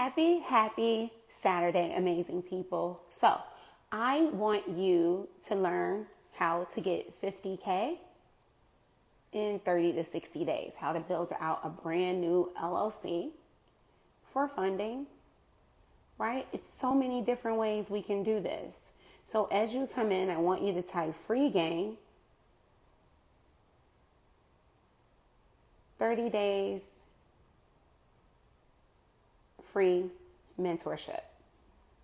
Happy Saturday, amazing people. So, I want you to learn how to get 50K in 30 to 60 days, how to build out a brand new LLC for funding, right? It's so many different ways we can do this. So, as you come in, I want you to type free game, 30 days, free mentorship.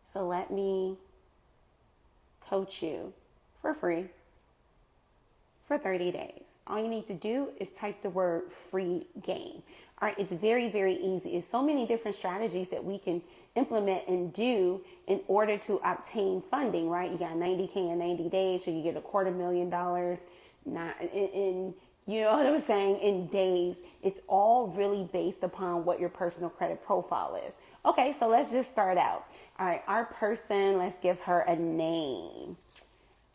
So let me coach you for free for 30 days. All you need to do is type the word free game. All right, it's very, very easy. It's so many different strategies that we can implement and do in order to obtain funding, right? You got 90K in 90 days, so you get $250,000 not in you know what I'm saying, in days. It's all really based upon what your personal credit profile is. Okay, so let's just start out. All right, our person, let's give her a name.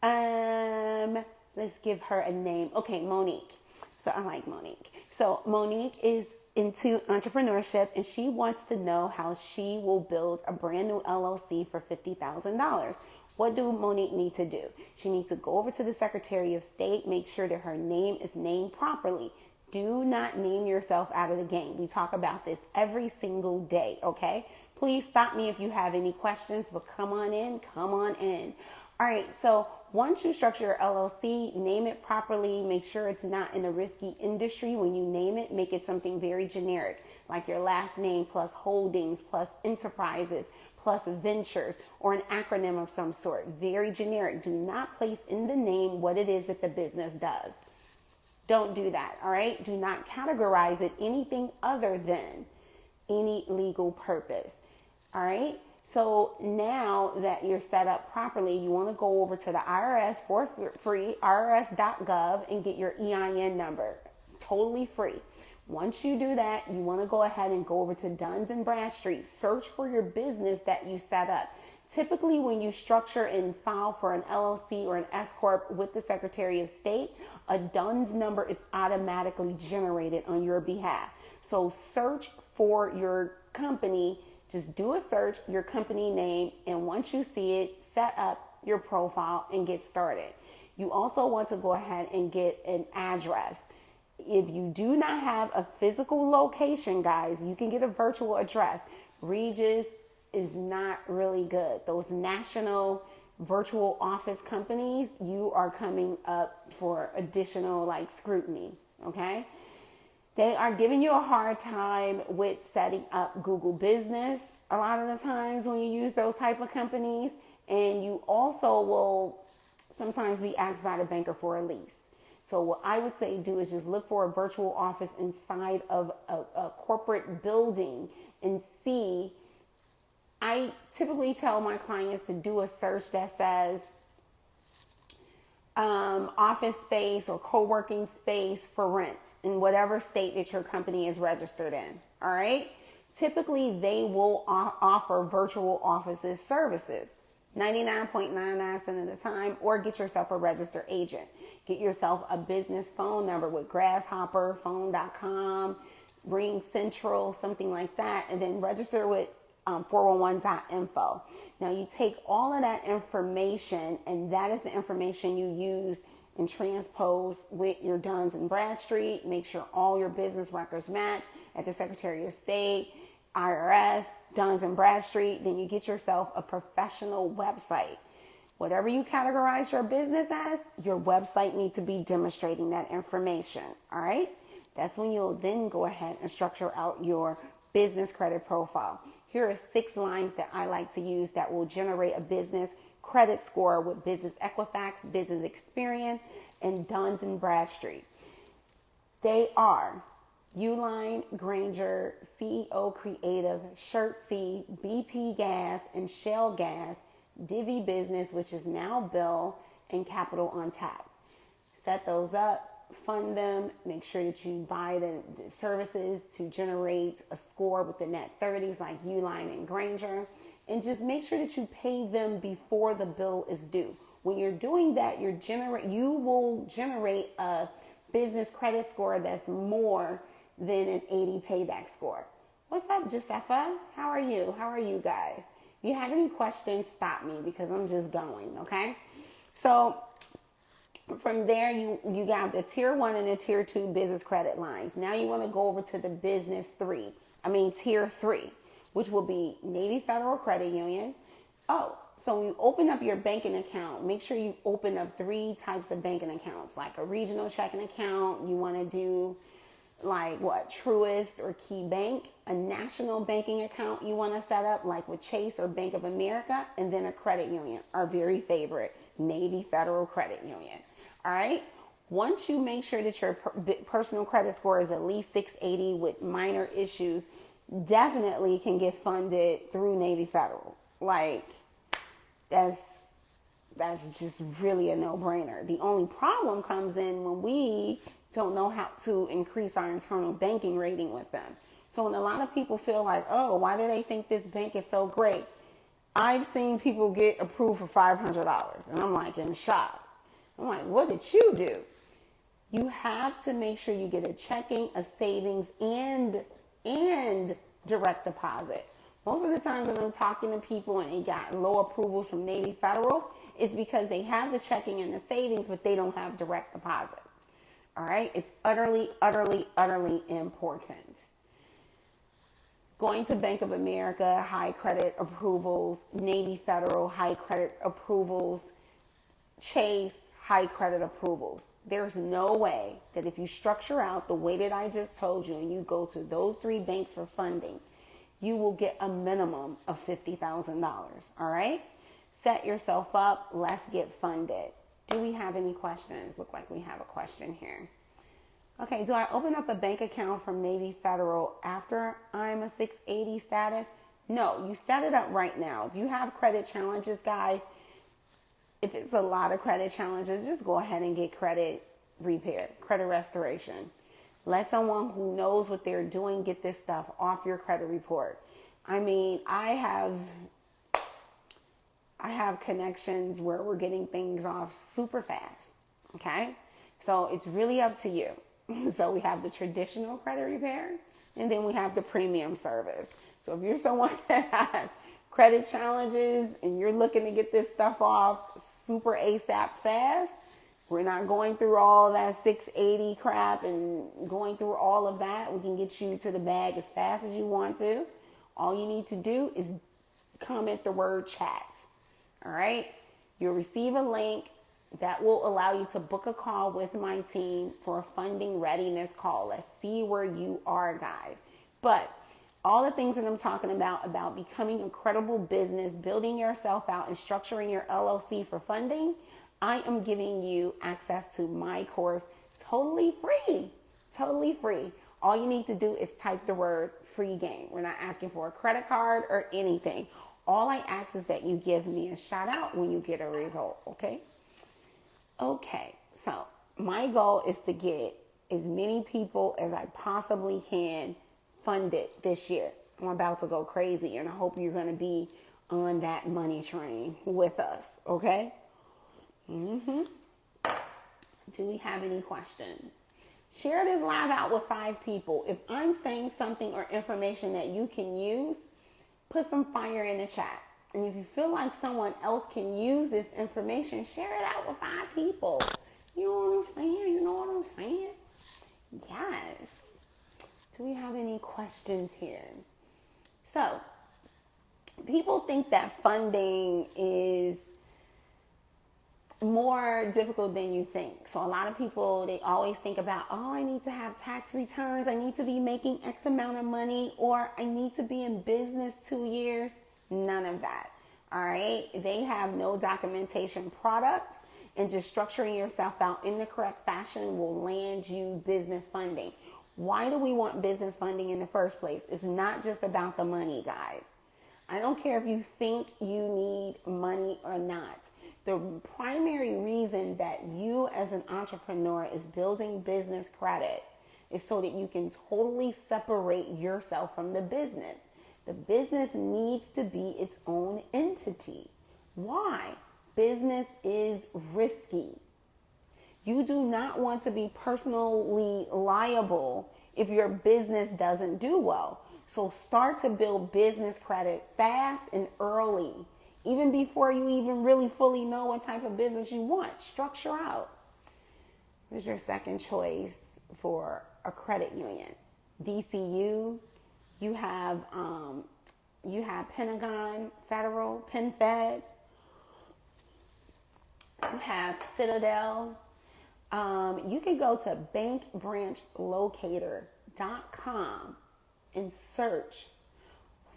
Let's give her a name. Okay, Monique. So I like Monique. So Monique is into entrepreneurship and she wants to know how she will build a brand new LLC for $50,000. What do Monique need to do? She needs to go over to the Secretary of State, make sure that her name is named properly. Do not name yourself out of the game. We talk about this every single day, okay? Please stop me if you have any questions, but come on in. All right, so once you structure your LLC, name it properly, make sure it's not in a risky industry. When you name it, make it something very generic, like your last name plus holdings plus enterprises plus ventures, or an acronym of some sort. Very generic. Do not place in the name what it is that the business does. Don't do that, all right? Do not categorize it anything other than any legal purpose, all right? So now that you're set up properly, you want to go over to the IRS for free, irs.gov, and get your EIN number. Totally free. Once you do that, you want to go ahead and go over to Duns & Bradstreet. Search for your business that you set up. Typically, when you structure and file for an LLC or an S Corp with the Secretary of State, a DUNS number is automatically generated on your behalf. So search for your company. Just do a search, your company name, and once you see it, set up your profile and get started. You also want to go ahead and get an address. If you do not have a physical location, guys, you can get a virtual address. Regis is not really good. Those national virtual office companies, you are coming up for additional scrutiny, okay? They are giving you a hard time with setting up Google Business a lot of the times when you use those type of companies. And you also will sometimes be asked by the banker for a lease. So what I would say do is just look for a virtual office inside of a corporate building and see. I typically tell my clients to do a search that says office space or co-working space for rent in whatever state that your company is registered in. All right. Typically, they will offer virtual offices services 99.99% of the time, or get yourself a registered agent. Get yourself a business phone number with Grasshopper, phone.com, Ring Central, something like that, and then register with 411.info. Now you take all of that information, and that is the information you use and transpose with your Duns & Bradstreet. Make sure all your business records match at the Secretary of State, IRS, Duns & Bradstreet. Then you get yourself a professional website. Whatever you categorize your business as, your website needs to be demonstrating that information, all right? That's when you'll then go ahead and structure out your business credit profile. Here are 6 lines that I like to use that will generate a business credit score with Business Equifax, Business Experience, and Duns & Bradstreet. They are Uline, Granger, CEO Creative, Shirtsy, BP Gas, and Shell Gas, Divvy Business, which is now Bill, and Capital on Tap. Set those up, fund them, make sure that you buy the services to generate a score with the net 30s like Uline and Granger, and just make sure that you pay them before the bill is due. When you're doing that, you will generate a business credit score that's more than an 80 payback score. What's up, Josefa? How are you? How are you guys? If you have any questions, stop me because I'm just going, okay? So from there, you got the tier 1 and the tier 2 business credit lines. Now you want to go over to the tier 3, which will be Navy Federal Credit Union. Oh, so when you open up your banking account, make sure you open up 3 types of banking accounts, like a regional checking account. You want to do like Truist or Key Bank, a national banking account you want to set up like with Chase or Bank of America, and then a credit union, our very favorite, Navy Federal Credit Union. All right. Once you make sure that your personal credit score is at least 680 with minor issues, definitely can get funded through Navy Federal. Like, that's just really a no-brainer. The only problem comes in when we don't know how to increase our internal banking rating with them. So when a lot of people feel like, oh, why do they think this bank is so great? I've seen people get approved for $500, and I'm like in shock. I'm like, what did you do? You have to make sure you get a checking, a savings, and direct deposit. Most of the times when I'm talking to people and they got low approvals from Navy Federal, it's because they have the checking and the savings, but they don't have direct deposit. All right? It's utterly, utterly, utterly important. Going to Bank of America, high credit approvals, Navy Federal, high credit approvals, Chase, high credit approvals. There's no way that if you structure out the way that I just told you and you go to those 3 banks for funding, you will get a minimum of $50,000. All right? Set yourself up. Let's get funded. Do we have any questions? Look like we have a question here. Okay, do I open up a bank account from Navy Federal after I'm a 680 status? No, you set it up right now. If you have credit challenges, guys, if it's a lot of credit challenges, just go ahead and get credit repair, credit restoration. Let someone who knows what they're doing get this stuff off your credit report. I mean, I have connections where we're getting things off super fast, okay? So it's really up to you. So we have the traditional credit repair, and then we have the premium service. So if you're someone that has credit challenges and you're looking to get this stuff off super ASAP fast, we're not going through all that 680 crap and going through all of that. We can get you to the bag as fast as you want to. All you need to do is comment the word chat. All right? You'll receive a link that will allow you to book a call with my team for a funding readiness call. Let's see where you are, guys. But all the things that I'm talking about becoming a credible business, building yourself out, and structuring your LLC for funding, I am giving you access to my course totally free. Totally free. All you need to do is type the word free game. We're not asking for a credit card or anything. All I ask is that you give me a shout out when you get a result, okay? Okay, so my goal is to get as many people as I possibly can funded this year. I'm about to go crazy, and I hope you're going to be on that money train with us, okay? Do we have any questions? Share this live out with 5 people. If I'm saying something or information that you can use, put some fire in the chat. And if you feel like someone else can use this information, share it out with 5 people. You know what I'm saying? You know what I'm saying? Yes. Do we have any questions here? So, people think that funding is more difficult than you think. So a lot of people, they always think about, oh, I need to have tax returns. I need to be making X amount of money, or I need to be in business 2 years. None of that. All right. They have no documentation products, and just structuring yourself out in the correct fashion will land you business funding. Why do we want business funding in the first place? It's not just about the money, guys. I don't care if you think you need money or not. The primary reason that you as an entrepreneur is building business credit is so that you can totally separate yourself from the business. The business needs to be its own entity. Why? Business is risky. You do not want to be personally liable if your business doesn't do well. So start to build business credit fast and early, even before you even really fully know what type of business you want. Structure out. Here's your second choice for a credit union. DCU, you have Pentagon Federal, PenFed. You have Citadel. You can go to bankbranchlocator.com and search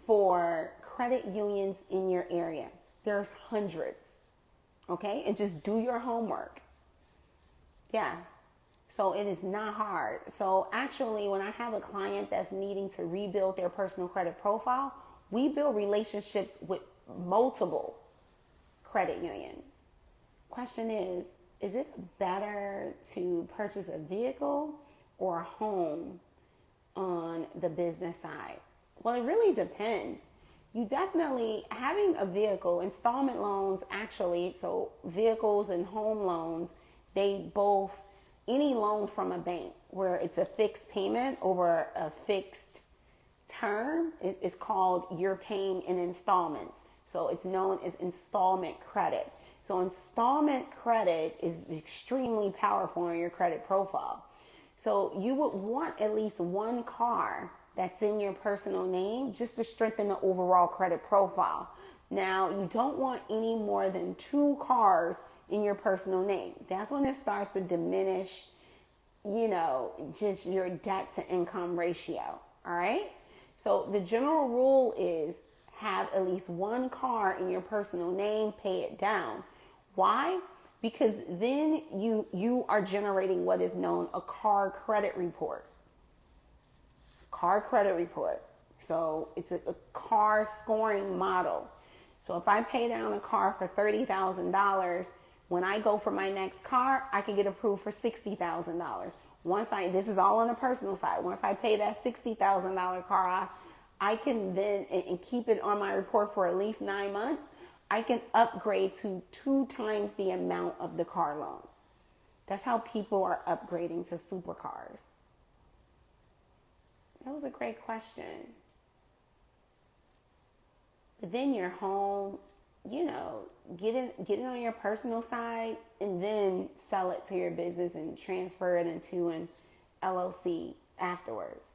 for credit unions in your area. There's hundreds, okay? And just do your homework. Yeah. So it is not hard. So actually, when I have a client that's needing to rebuild their personal credit profile, we build relationships with multiple credit unions. Question is it better to purchase a vehicle or a home on the business side? Well, it really depends. You definitely, having a vehicle, installment loans actually, so vehicles and home loans, they both, any loan from a bank where it's a fixed payment over a fixed term is called you're paying in installments. So it's known as installment credit. So installment credit is extremely powerful on your credit profile. So you would want at least one car that's in your personal name just to strengthen the overall credit profile. Now, you don't want any more than 2 cars in your personal name. That's when it starts to diminish, just your debt to income ratio. All right. So the general rule is have at least one car in your personal name, pay it down. Why? Because then you are generating what is known a car credit report. Car credit report. So it's a car scoring model. So if I pay down a car for $30,000, when I go for my next car, I can get approved for $60,000. This is all on the personal side. Once I pay that $60,000 car off, I can then, and keep it on my report for at least 9 months, I can upgrade to 2 times the amount of the car loan. That's how people are upgrading to supercars. That was a great question. But then your home, get it on your personal side and then sell it to your business and transfer it into an LLC afterwards.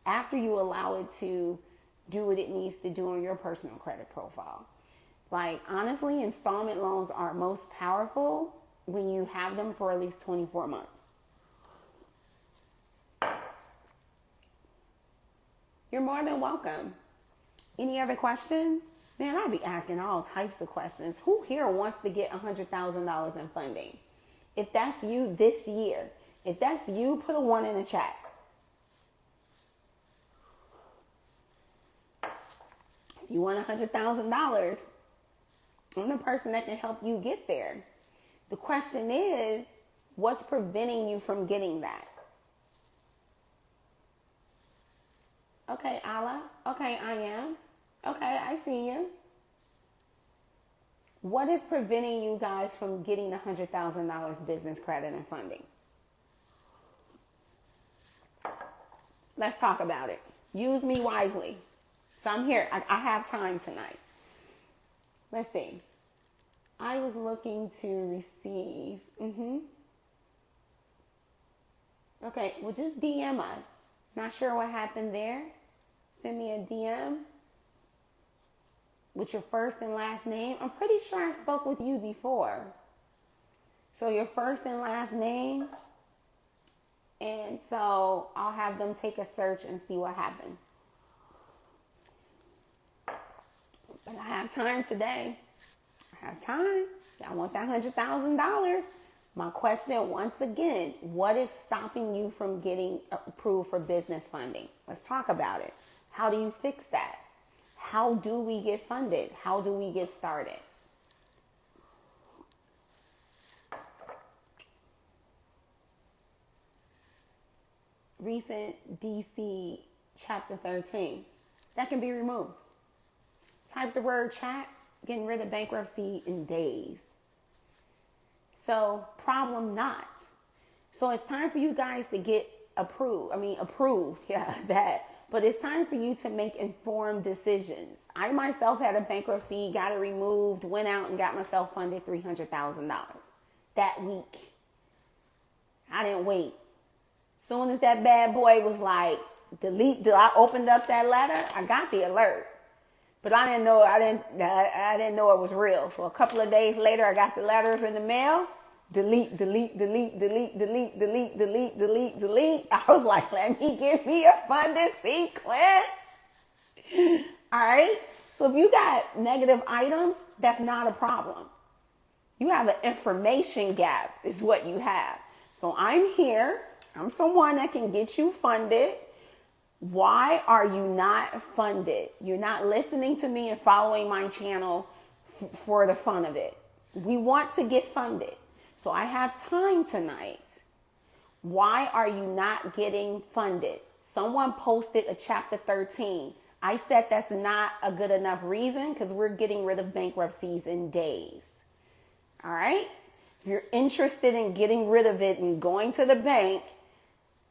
After you allow it to do what it needs to do on your personal credit profile. Like, honestly, installment loans are most powerful when you have them for at least 24 months. You're more than welcome. Any other questions? Man, I'll be asking all types of questions. Who here wants to get $100,000 in funding? If that's you this year, if that's you, put a 1 in the chat. If you want $100,000, I'm the person that can help you get there. The question is, what's preventing you from getting that? Okay, Allah. Okay, I am. Okay, I see you. What is preventing you guys from getting the $100,000 business credit and funding? Let's talk about it. Use me wisely. So I'm here. I have time tonight. Let's see. I was looking to receive. Okay, well, just DM us. Not sure what happened there. Send me a DM with your first and last name. I'm pretty sure I spoke with you before. So your first and last name. And so I'll have them take a search and see what happened. But I have time today. I have time. I want that $100,000. My question, once again, what is stopping you from getting approved for business funding? Let's talk about it. How do you fix that? How do we get funded? How do we get started? Recent DC chapter 13. That can be removed. Type the word chat, getting rid of bankruptcy in days. So, problem not. So it's time for you guys to get approved. Yeah, bad. but it's time for you to make informed decisions. I myself had a bankruptcy, got it removed, went out and got myself funded $300,000 that week. I didn't wait. Soon as that bad boy was like, delete, I opened up that letter, I got the alert. But I didn't know it was real. So a couple of days later, I got the letters in the mail. Delete, delete, delete, delete, delete, delete, delete, delete, delete. I was like, let me give me a funded sequence. All right. So if you got negative items, that's not a problem. You have an information gap is what you have. So I'm here. I'm someone that can get you funded. Why are you not funded? You're not listening to me and following my channel for the fun of it. We want to get funded. So I have time tonight. Why are you not getting funded? Someone posted a chapter 13. I said that's not a good enough reason because we're getting rid of bankruptcies in days. All right? If you're interested in getting rid of it and going to the bank,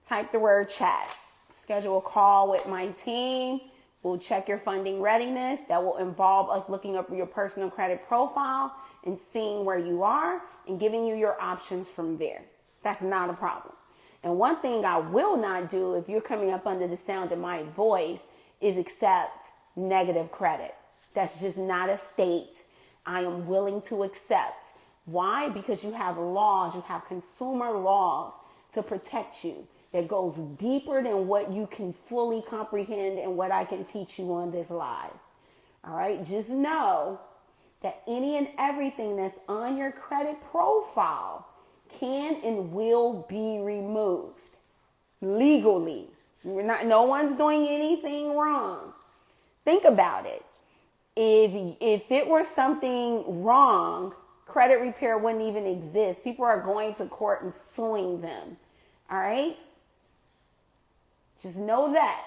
type the word chat. Schedule a call with my team. We'll check your funding readiness. That will involve us looking up your personal credit profile and seeing where you are and giving you your options from there. That's not a problem. And one thing I will not do if you're coming up under the sound of my voice is accept negative credit. That's just not a state I am willing to accept. Why? Because you have laws, you have consumer laws to protect you. That goes deeper than what you can fully comprehend and what I can teach you on this live. All right. Just know that any and everything that's on your credit profile can and will be removed legally. No one's doing anything wrong. Think about it. If it were something wrong, credit repair wouldn't even exist. People are going to court and suing them. All right. Just know that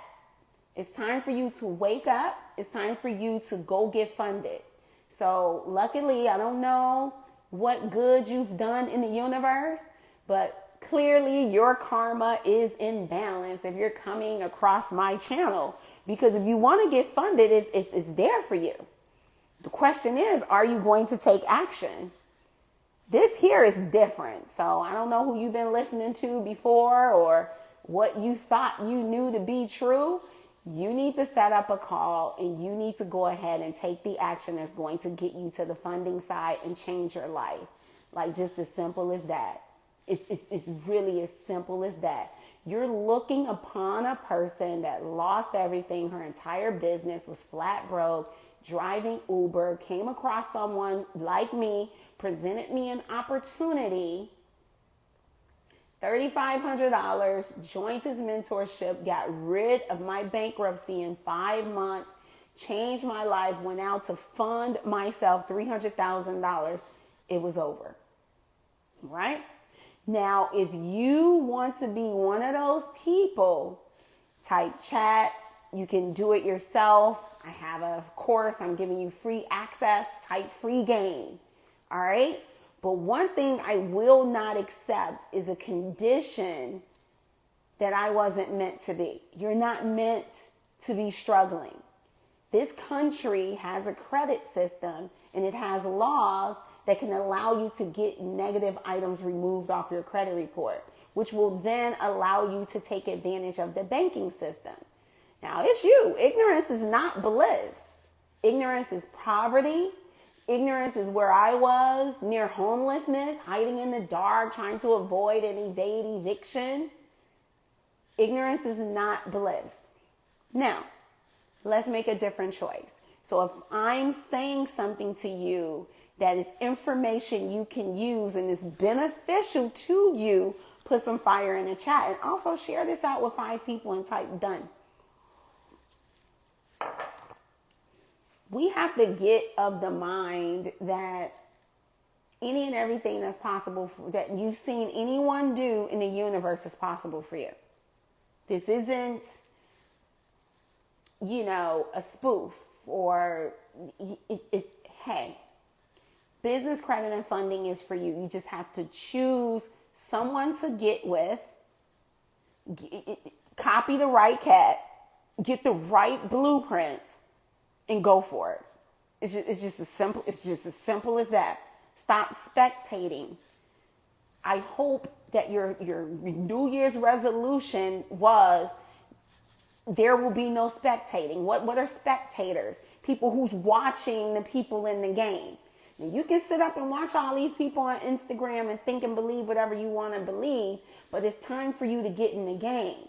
it's time for you to wake up. It's time for you to go get funded. So luckily, I don't know what good you've done in the universe, but clearly your karma is in balance if you're coming across my channel. Because if you want to get funded, it's there for you. The question is, are you going to take action? This here is different. So I don't know who you've been listening to before or what you thought you knew to be true. You need to set up a call and you need to go ahead and take the action that's going to get you to the funding side and change your life. Like just as simple as that. It's really as simple as that. You're looking upon a person that lost everything. Her entire business was flat broke, driving Uber, came across someone like me, presented me an opportunity, $3,500, joined his mentorship, got rid of my bankruptcy in 5 months, changed my life, went out to fund myself $300,000. It was over. Right? Now, if you want to be one of those people, type chat. You can do it yourself. I have a course. I'm giving you free access. Type free game. All right? But one thing I will not accept is a condition that I wasn't meant to be. You're not meant to be struggling. This country has a credit system and it has laws that can allow you to get negative items removed off your credit report, which will then allow you to take advantage of the banking system. Now, it's you. Ignorance is not bliss. Ignorance is poverty. Ignorance is where I was, near homelessness, hiding in the dark, trying to avoid and evade eviction. Ignorance is not bliss. Now, let's make a different choice. So if I'm saying something to you that is information you can use and is beneficial to you, put some fire in the chat. And also share this out with 5 people and type done. We have to get of the mind that any and everything that's possible, that you've seen anyone do in the universe is possible for you. This isn't, a spoof or hey, business credit and funding is for you. You just have to choose someone to get with, copy the right cat, Get the right blueprint and go for it. It's just as simple as that. Stop spectating. I hope that your New Year's resolution was there will be no spectating. What are spectators? People who's watching the people in the game. Now, you can sit up and watch all these people on Instagram and think and believe whatever you want to believe, but it's time for you to get in the game.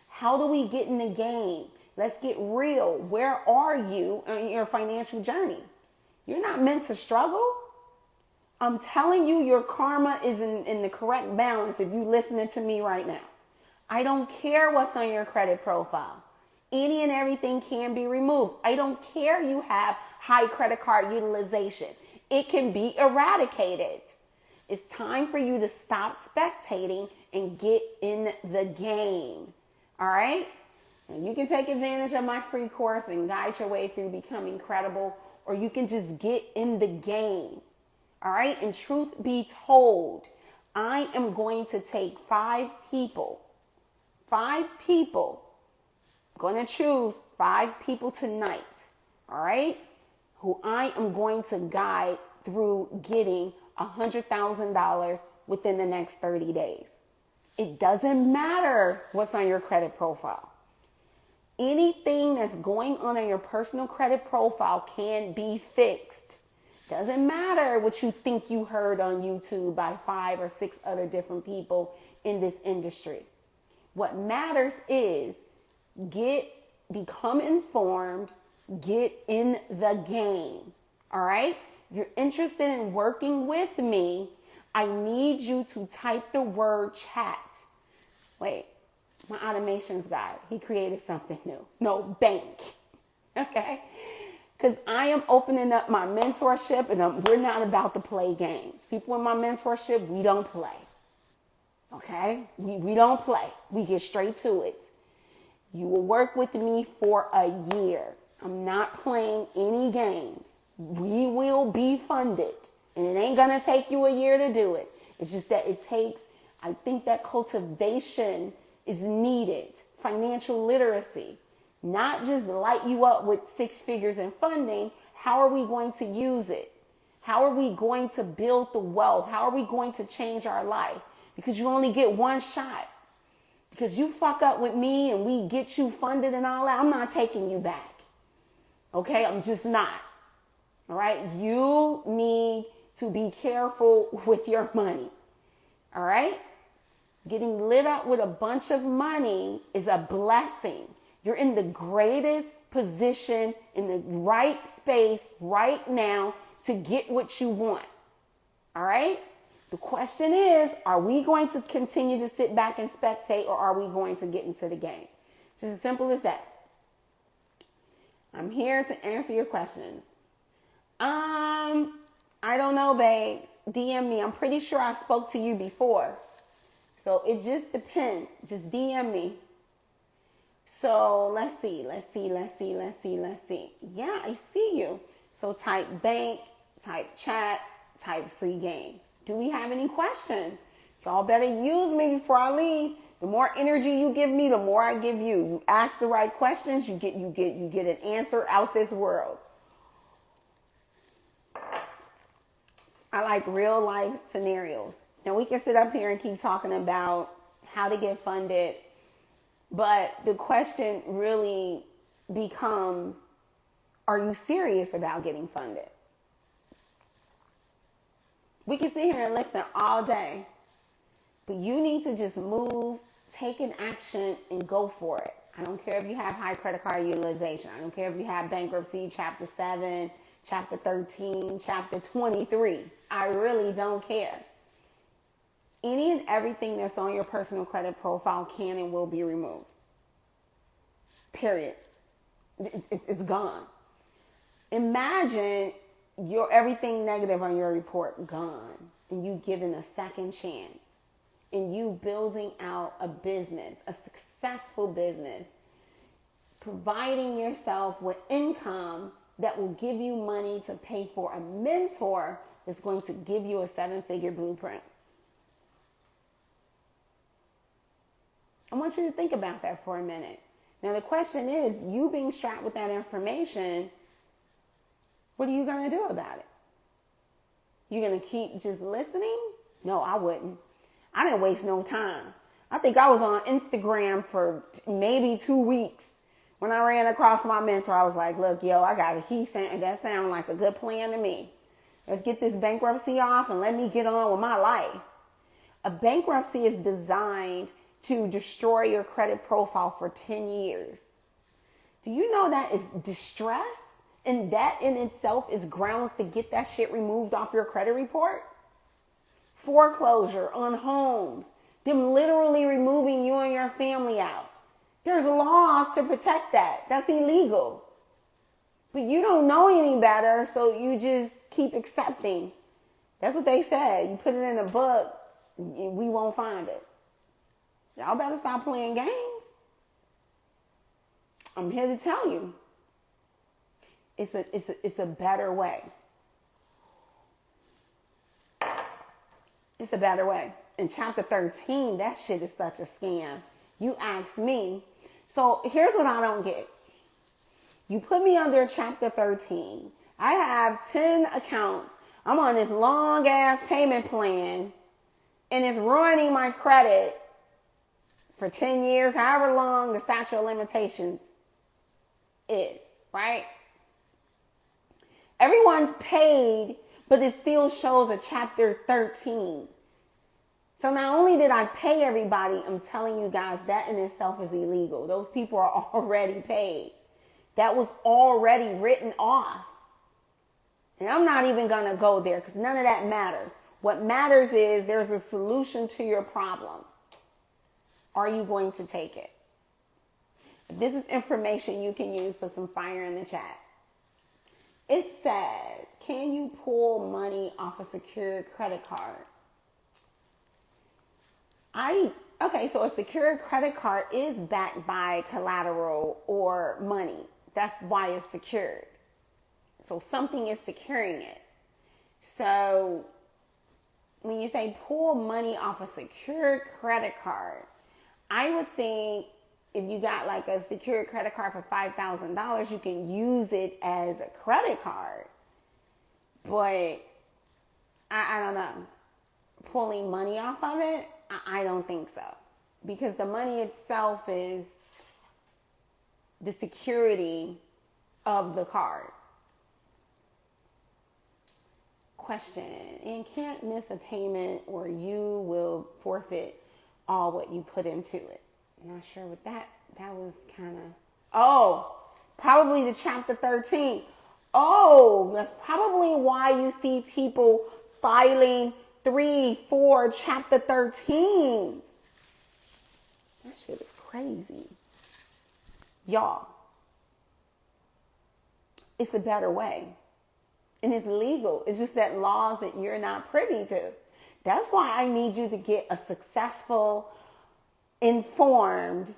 How do we get in the game? Let's get real. Where are you on your financial journey? You're not meant to struggle. I'm telling you, your karma is in the correct balance if you're listening to me right now. I don't care what's on your credit profile. Any and everything can be removed. I don't care you have high credit card utilization. It can be eradicated. It's time for you to stop spectating and get in the game. All right? And you can take advantage of my free course and guide your way through becoming credible, or you can just get in the game. All right? And truth be told, I am going to take 5 people. 5 people. I'm going to choose 5 people tonight. All right? Who I am going to guide through getting $100,000 within the next 30 days. It doesn't matter what's on your credit profile. Anything that's going on your personal credit profile can be fixed. Doesn't matter what you think you heard on YouTube by 5 or 6 other different people in this industry. What matters is become informed, get in the game. All right? If you're interested in working with me, I need you to type the word chat. Wait, my automations guy, he created something new. No, bank. Okay? Because I am opening up my mentorship, and we're not about to play games. People in my mentorship, we don't play. Okay? We don't play. We get straight to it. You will work with me for a year. I'm not playing any games. We will be funded. And it ain't going to take you a year to do it. It's just that I think that cultivation is needed. Financial literacy. Not just light you up with 6 figures in funding. How are we going to use it? How are we going to build the wealth? How are we going to change our life? Because you only get one shot. Because you fuck up with me and we get you funded and all that, I'm not taking you back. Okay? I'm just not. All right? You need to be careful with your money. All right? Getting lit up with a bunch of money is a blessing. You're in the greatest position, in the right space right now to get what you want. All right? The question is, are we going to continue to sit back and spectate, or are we going to get into the game? It's just as simple as that. I'm here to answer your questions. I don't know, babes. DM me. I'm pretty sure I spoke to you before. So it just depends. Just DM me. So let's see. Yeah, I see you. So type bank, type chat, type free game. Do we have any questions? Y'all better use me before I leave. The more energy you give me, the more I give you. You ask the right questions, you get an answer out this world. I like real life scenarios. Now we can sit up here and keep talking about how to get funded, but the question really becomes, are you serious about getting funded? We can sit here and listen all day, but you need to just move, take an action, and go for it. I don't care if you have high credit card utilization. I don't care if you have bankruptcy, chapter 7, chapter 13, chapter 23. I really don't care. Any and everything that's on your personal credit profile can and will be removed. Period. It's gone. Imagine everything negative on your report gone, and you given a second chance, and you building out a business, a successful business, providing yourself with income that will give you money to pay for a mentor that's going to give you a 7-figure blueprint. I want you to think about that for a minute. Now the question is, you being strapped with that information, what are you going to do about it? You going to keep just listening? No, I wouldn't. I didn't waste no time. I think I was on Instagram for maybe 2 weeks. When I ran across my mentor, I was like, look, yo, that sounds like a good plan to me. Let's get this bankruptcy off and let me get on with my life. A bankruptcy is designed to destroy your credit profile for 10 years. Do you know that is distress? And that in itself is grounds to get that shit removed off your credit report? Foreclosure on homes. Them literally removing you and your family out. There's laws to protect that. That's illegal. But you don't know any better, so you just keep accepting. That's what they said. You put it in a book, we won't find it. Y'all better stop playing games. I'm here to tell you. It's a better way. It's a better way. In chapter 13, that shit is such a scam. You ask me. So here's what I don't get. You put me under chapter 13. I have 10 accounts. I'm on this long ass payment plan and it's ruining my credit for 10 years, however long the statute of limitations is, right? Everyone's paid, but it still shows a chapter 13. So not only did I pay everybody, I'm telling you guys that in itself is illegal. Those people are already paid. That was already written off. And I'm not even going to go there because none of that matters. What matters is there's a solution to your problem. Are you going to take it? If this is information you can use, put some fire in the chat. It says, can you pull money off a secured credit card? Okay, so a secured credit card is backed by collateral or money. That's why it's secured. So something is securing it. So when you say pull money off a secured credit card, I would think if you got like a secured credit card for $5,000, you can use it as a credit card. But I don't know. Pulling money off of it, I don't think so. Because the money itself is the security of the card. Question, and can't miss a payment or you will forfeit all what you put into it. Not sure what that was kind of, probably the chapter 13. That's probably why you see people filing 3, 4 chapter 13. That shit is crazy. Y'all, it's a better way. And it's legal. It's just that laws that you're not privy to. That's why I need you to get a successful, informed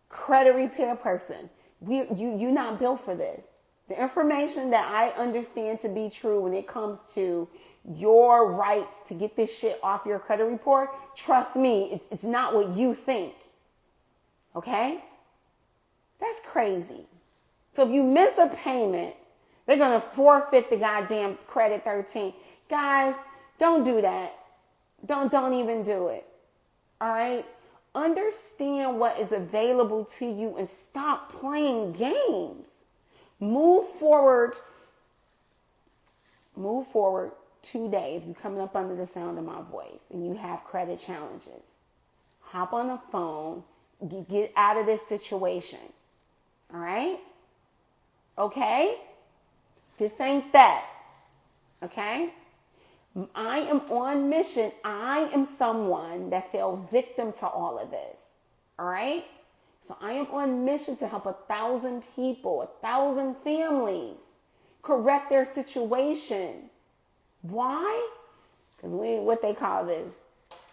credit repair person. You're not built for this. The information that I understand to be true when it comes to your rights to get this shit off your credit report, trust me, it's not what you think. Okay? That's crazy. So if you miss a payment, they're going to forfeit the goddamn credit 13. Guys, don't do that. Don't even do it. All right? Understand what is available to you and stop playing games. Move forward today. If you're coming up under the sound of my voice and you have credit challenges, hop on the phone, get out of this situation. All right? Okay? This ain't that. Okay? I am on mission. I am someone that fell victim to all of this. All right? So I am on mission to help 1,000 people, 1,000 families correct their situation. Why? Because we, what they call this,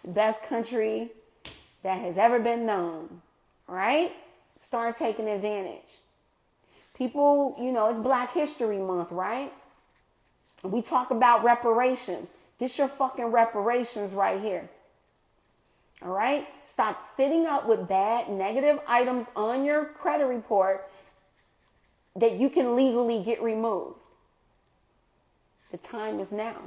the best country that has ever been known. All right? Start taking advantage. People, it's Black History Month, right? We talk about reparations. This your fucking reparations right here. All right? Stop sitting up with bad, negative items on your credit report that you can legally get removed. The time is now.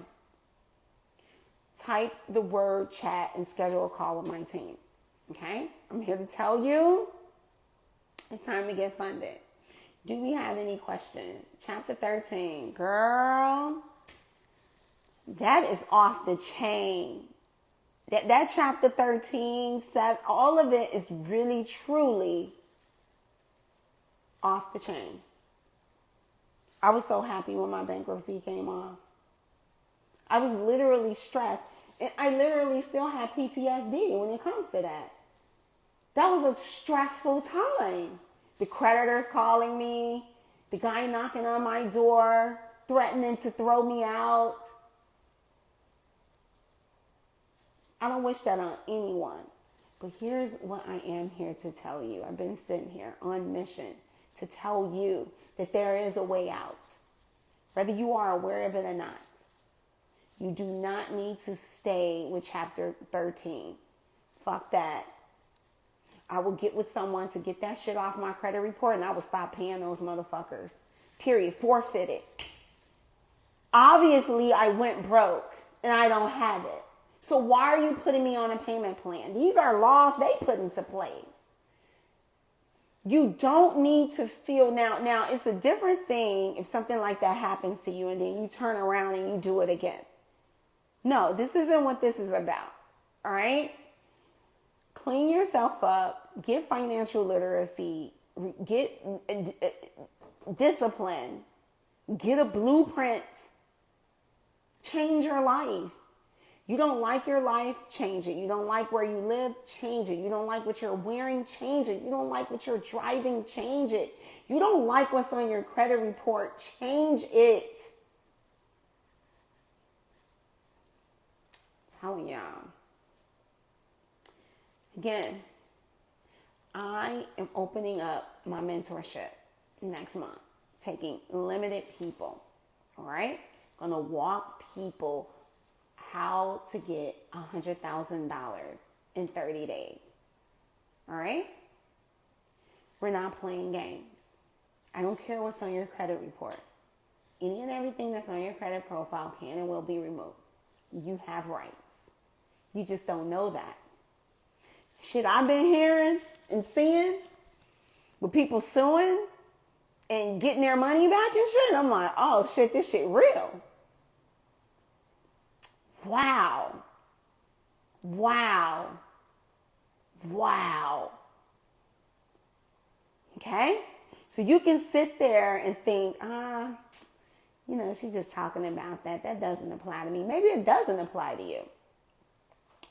Type the word chat and schedule a call with my team. Okay? I'm here to tell you it's time to get funded. Do we have any questions? Chapter 13. Girl, that is off the chain. That chapter 13 says all of it is really, truly off the chain. I was so happy when my bankruptcy came off. I was literally stressed. And I literally still have PTSD when it comes to that. That was a stressful time. The creditors calling me, the guy knocking on my door, threatening to throw me out. I don't wish that on anyone. But here's what I am here to tell you. I've been sitting here on mission to tell you that there is a way out. Whether you are aware of it or not. You do not need to stay with chapter 13. Fuck that. I will get with someone to get that shit off my credit report and I will stop paying those motherfuckers. Period. Forfeit it. Obviously, I went broke and I don't have it. So why are you putting me on a payment plan? These are laws they put into place. You don't need to feel now it's a different thing if something like that happens to you and then you turn around and you do it again. No, this isn't what this is about. All right? Clean yourself up, get financial literacy, get discipline, get a blueprint, change your life. You don't like your life, change it. You don't like where you live, change it. You don't like what you're wearing, change it. You don't like what you're driving, change it. You don't like what's on your credit report, change it. I'm telling y'all. Again, I am opening up my mentorship next month, taking limited people, all right? Gonna walk people how to get $100,000 in 30 days, all right? We're not playing games. I don't care what's on your credit report. Any and everything that's on your credit profile can and will be removed. You have rights. You just don't know that. Shit I've been hearing and seeing with people suing and getting their money back and shit. I'm like, oh shit, this shit real. Wow. Wow. Wow. Okay? So you can sit there and think, she's just talking about that. That doesn't apply to me. Maybe it doesn't apply to you.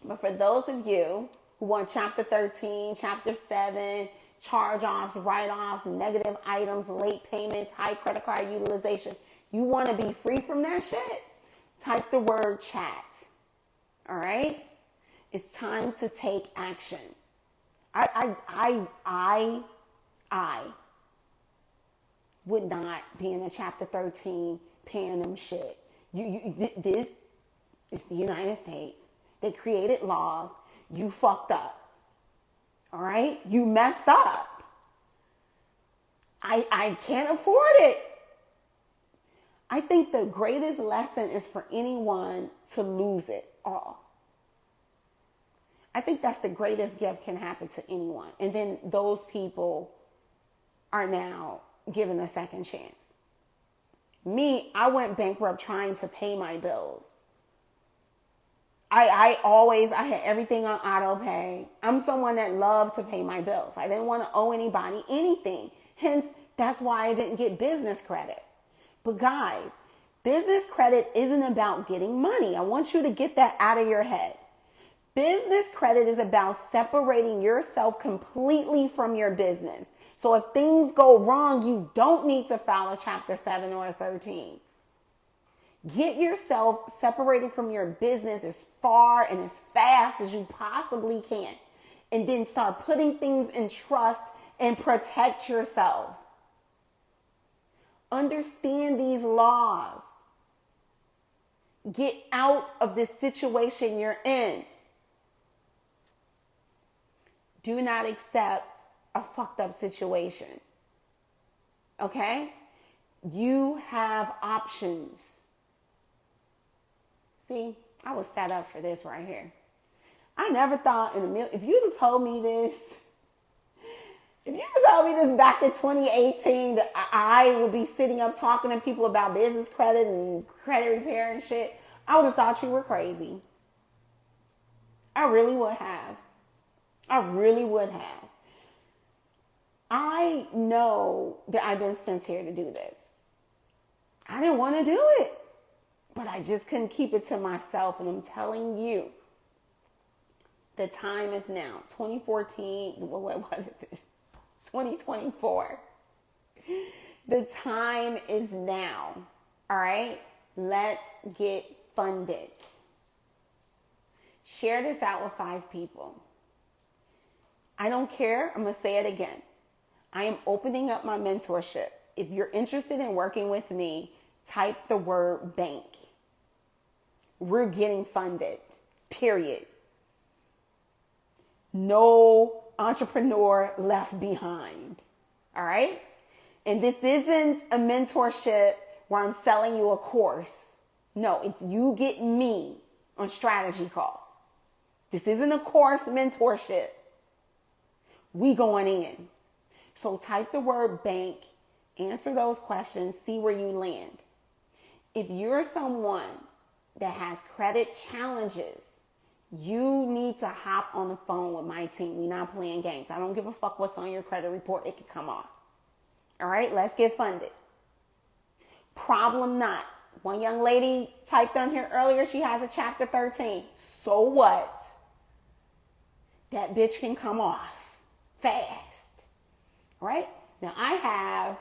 But for those of you who want chapter 13, chapter 7, charge-offs, write-offs, negative items, late payments, high credit card utilization, you want to be free from that shit? Type the word chat. All right? It's time to take action. I would not be in a chapter 13 paying them shit. This is the United States. They created laws. You fucked up. All right? You messed up. I can't afford it. I think the greatest lesson is for anyone to lose it all. I think that's the greatest gift can happen to anyone. And then those people are now given a second chance. Me, I went bankrupt trying to pay my bills. I had everything on auto pay. I'm someone that loved to pay my bills. I didn't want to owe anybody anything. Hence, that's why I didn't get business credit. But guys, business credit isn't about getting money. I want you to get that out of your head. Business credit is about separating yourself completely from your business. So if things go wrong, you don't need to file a chapter 7 or a 13. Get yourself separated from your business as far and as fast as you possibly can. And then start putting things in trust and protect yourself. Understand these laws. Get out of this situation you're in. Do not accept a fucked up situation. Okay? You have options. See, I was set up for this right here. I never thought in a million, if you'd have told me this, if you told me this back in 2018, that I would be sitting up talking to people about business credit and credit repair and shit, I would have thought you were crazy. I really would have. I really would have. I know that I've been sent here to do this. I didn't want to do it, but I just couldn't keep it to myself. And I'm telling you, the time is now. 2014, what is this? 2024. The time is now. All right? Let's get funded. Share this out with 5 people. I don't care. I'm going to say it again. I am opening up my mentorship. If you're interested in working with me, type the word bank. We're getting funded. Period. No entrepreneur left behind. All right? And this isn't a mentorship where I'm selling you a course. No, it's you getting me on strategy calls. This isn't a course mentorship. We going in. So type the word bank, answer those questions, see where you land. If you're someone that has credit challenges, you need to hop on the phone with my team. We're not playing games. I don't give a fuck what's on your credit report. It can come off. All right, let's get funded. Problem not. One young lady typed on here earlier, she has a chapter 13. So what? That bitch can come off fast. All right? Now I have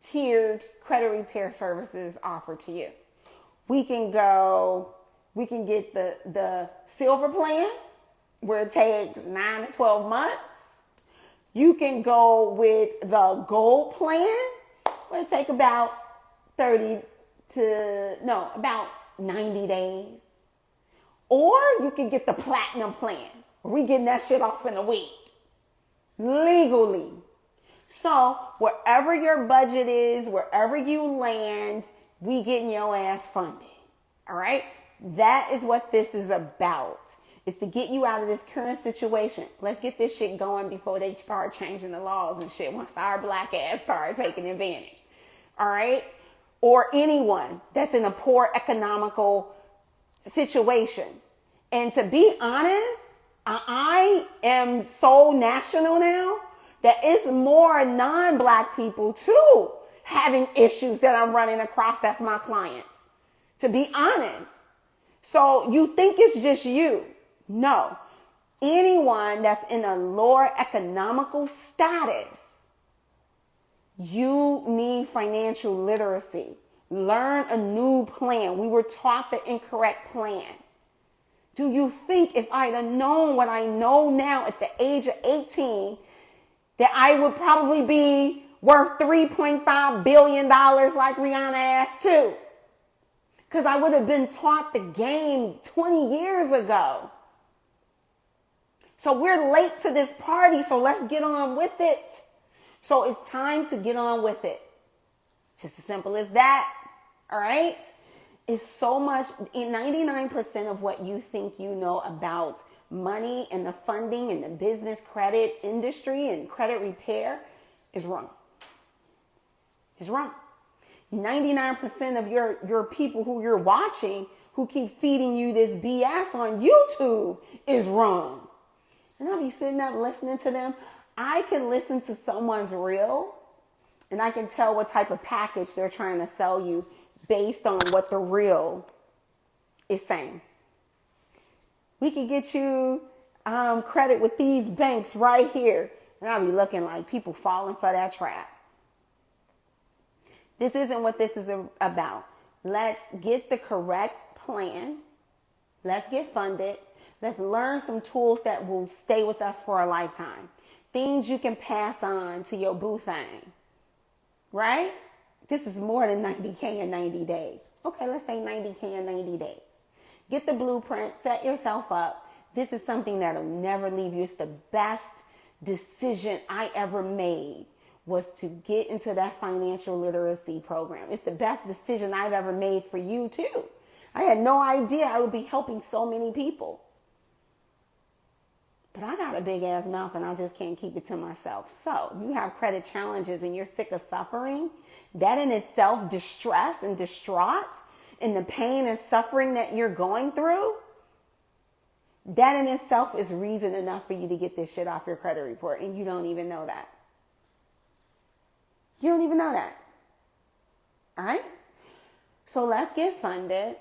tiered credit repair services offered to you. We can get the silver plan where it takes 9 to 12 months. You can go with the gold plan where it takes about 90 days. Or you can get the platinum plan. We getting that shit off in a week. Legally. So wherever your budget is, wherever you land, we getting your ass funded. All right? That is what this is about. It's to get you out of this current situation. Let's get this shit going before they start changing the laws and shit once our black ass start taking advantage. All right? Or anyone that's in a poor economical situation. And to be honest, I am so national now that it's more non-black people too having issues that I'm running across that's my clients. To be honest. So you think it's just you. No. Anyone that's in a lower economical status, you need financial literacy. Learn a new plan. We were taught the incorrect plan. Do you think if I'd have known what I know now at the age of 18, that I would probably be worth $3.5 billion like Rihanna asked too? Because I would have been taught the game 20 years ago. So we're late to this party, so let's get on with it. So it's time to get on with it. Just as simple as that. All right? It's so much, 99% of what you think you know about money and the funding and the business credit industry and credit repair is wrong. It's wrong. 99% of your people who you're watching who keep feeding you this BS on YouTube is wrong. And I'll be sitting up listening to them. I can listen to someone's reel and I can tell what type of package they're trying to sell you based on what the reel is saying. We can get you credit with these banks right here. And I'll be looking like people falling for that trap. This isn't what this is about. Let's get the correct plan. Let's get funded. Let's learn some tools that will stay with us for a lifetime. Things you can pass on to your boo thing. Right? This is more than 90K in 90 days. Okay, let's say 90K in 90 days. Get the blueprint, set yourself up. This is something that'll never leave you. It's the best decision I ever made, was to get into that financial literacy program. It's the best decision I've ever made for you too. I had no idea I would be helping so many people. But I got a big ass mouth and I just can't keep it to myself. So you have credit challenges and you're sick of suffering. That in itself, distress and distraught, and the pain and suffering that you're going through, that in itself is reason enough for you to get this shit off your credit report. And you don't even know that. You don't even know that. All right? So let's get funded.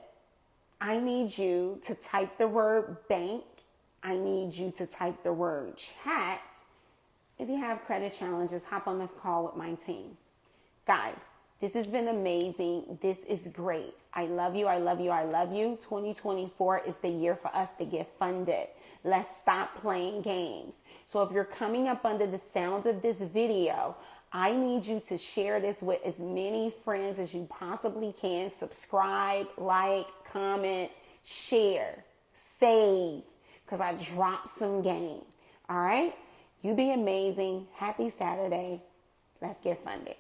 I need you to type the word bank. I need you to type the word chat. If you have credit challenges, hop on the call with my team. Guys, this has been amazing. This is great. I love you. I love you. I love you. 2024 is the year for us to get funded. Let's stop playing games. So if you're coming up under the sound of this video, I need you to share this with as many friends as you possibly can. Subscribe, like, comment, share, save, because I dropped some game. All right? You be amazing. Happy Saturday. Let's get funded.